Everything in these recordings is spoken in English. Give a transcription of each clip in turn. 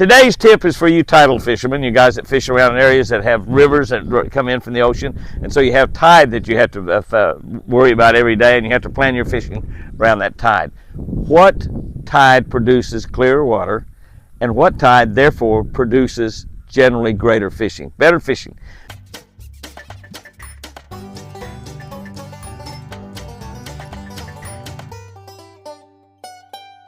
Today's tip is for you tidal fishermen, you guys that fish around in areas that have rivers that come in from the ocean, and so you have tide that you have to worry about every day, and you have to plan your fishing around that tide. What tide produces clearer water, and what tide therefore produces generally greater fishing, better fishing?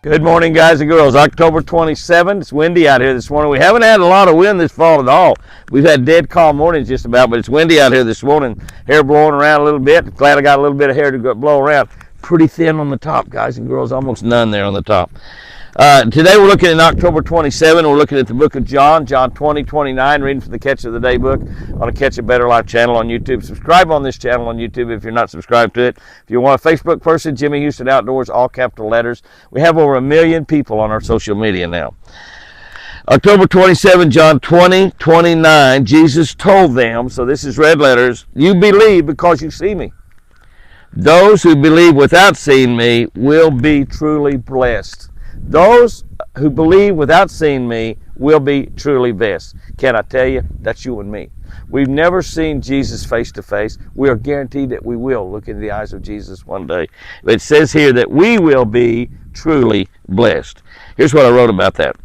Good morning, guys and girls. October 27th. It's windy out here this morning. We haven't had a lot of wind this fall at all. We've had dead calm mornings just about, but it's windy out here this morning. Hair blowing around a little bit. Glad I got a little bit of hair to blow around. Pretty thin on the top, guys and girls. Almost none there on the top. Today we're looking at October 27. We're looking at the book of John 20:29, reading from the Catch of the Day book on the Catch a Better Life channel on YouTube. Subscribe on this channel on YouTube if you're not subscribed to it. If you want a Facebook person, Jimmy Houston Outdoors, all capital letters. We have over 1 million people on our social media now. October 27, John 20:29, Jesus told them, so this is red letters, "You believe because you see me. Those who believe without seeing me will be truly blessed." Those who believe without seeing me will be truly blessed. Can I tell you, that's you and me. We've never seen Jesus face to face. We are guaranteed that we will look into the eyes of Jesus one day. But it says here that we will be truly blessed. Here's what I wrote about that.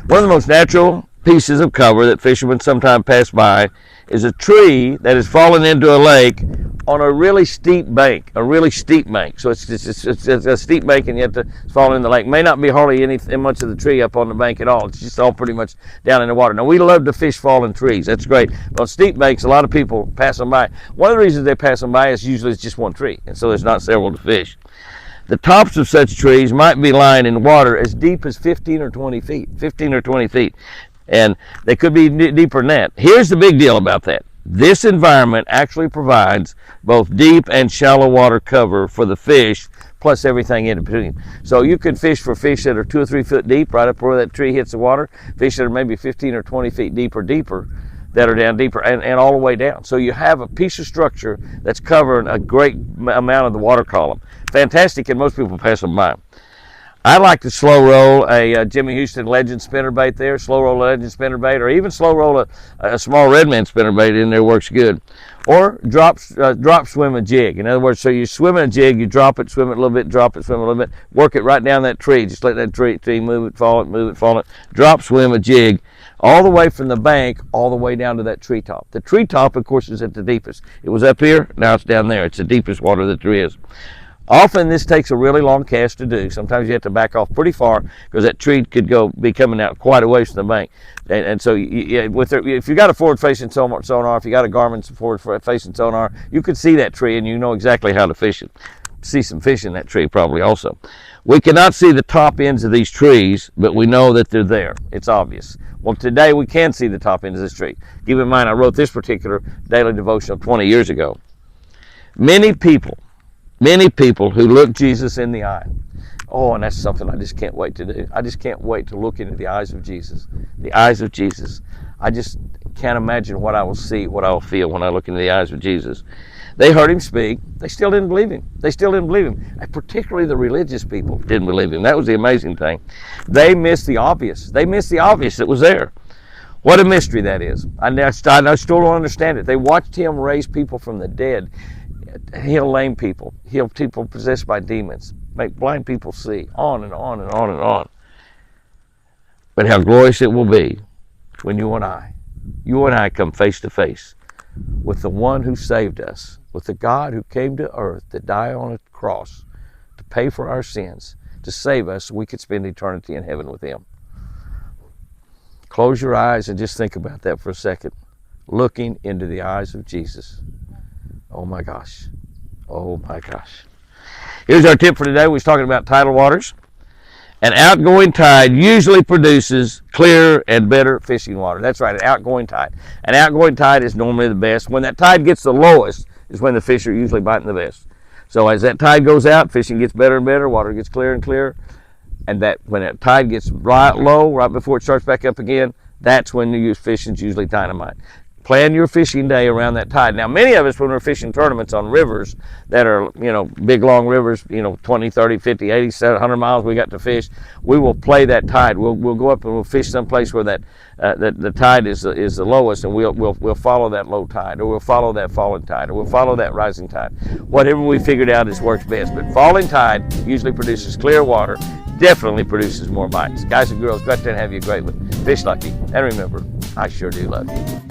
One of the most natural pieces of cover that fishermen sometimes pass by is a tree that has fallen into a lake on a really steep bank, So it's a steep bank, and yet it's falling in the lake. May not be hardly much of the tree up on the bank at all. It's just all pretty much down in the water. Now, we love to fish fallen trees. That's great. But on steep banks, a lot of people pass them by. One of the reasons they pass them by is usually it's just one tree, and so there's not several to fish. The tops of such trees might be lying in water as deep as 15 or 20 feet. And they could be deeper than that. Here's the big deal about that. This environment actually provides both deep and shallow water cover for the fish, plus everything in between. So you can fish for fish that are 2 or 3 foot deep, right up where that tree hits the water, fish that are maybe 15 or 20 feet deeper, that are down deeper, and all the way down. So you have a piece of structure that's covering a great amount of the water column. Fantastic, and most people pass them by. I like to slow roll a Jimmy Houston Legend spinnerbait there, slow roll a Legend spinnerbait, or even slow roll a small Redman spinnerbait in there, works good. Or drop swim a jig. In other words, so you swim in a jig, you drop it, swim it a little bit, drop it, swim it a little bit, work it right down that tree. Just let that tree move it, fall it. Drop swim a jig all the way from the bank all the way down to that treetop. The treetop, of course, is at the deepest. It was up here, now it's down there. It's the deepest water that there is. Often this takes a really long cast to do. Sometimes you have to back off pretty far because that tree could be coming out quite a ways from the bank. And so if you got a forward-facing sonar, if you got a Garmin forward-facing sonar, you could see that tree and you know exactly how to fish it. See some fish in that tree probably also. We cannot see the top ends of these trees, but we know that they're there. It's obvious. Well, today we can see the top ends of this tree. Keep in mind, I wrote this particular Daily Devotional 20 years ago. Many people who look Jesus in the eye. Oh, and that's something I just can't wait to do. I just can't wait to look into the eyes of Jesus. The eyes of Jesus. I just can't imagine what I will see, what I will feel when I look into the eyes of Jesus. They heard him speak. They still didn't believe him. And particularly the religious people didn't believe him. That was the amazing thing. They missed the obvious. That was there. What a mystery that is. I still don't understand it. They watched him raise people from the dead, heal lame people, heal people possessed by demons, make blind people see, on and on and on and on. But how glorious it will be when you and I come face to face with the one who saved us, with the God who came to earth to die on a cross, to pay for our sins, to save us so we could spend eternity in heaven with him. Close your eyes and just think about that for a second. Looking into the eyes of Jesus. Oh my gosh. Here's our tip for today. We was talking about tidal waters. An outgoing tide usually produces clearer and better fishing water. That's right, an outgoing tide. An outgoing tide is normally the best. When that tide gets the lowest is when the fish are usually biting the best. So as that tide goes out, fishing gets better and better, water gets clearer and clearer. And that when that tide gets right low, right before it starts back up again, that's when you use fishing's usually dynamite. Plan your fishing day around that tide. Now, many of us, when we're fishing tournaments on rivers that are, big, long rivers, 20, 30, 50, 80, 100 miles we got to fish, we will play that tide. We'll go up and we'll fish someplace where the tide is the lowest, and we'll follow that low tide, or we'll follow that falling tide, or we'll follow that rising tide. Whatever we figured out works best. But falling tide usually produces clear water, definitely produces more bites. Guys and girls, go out there and have you a great one. Fish lucky. And remember, I sure do love you.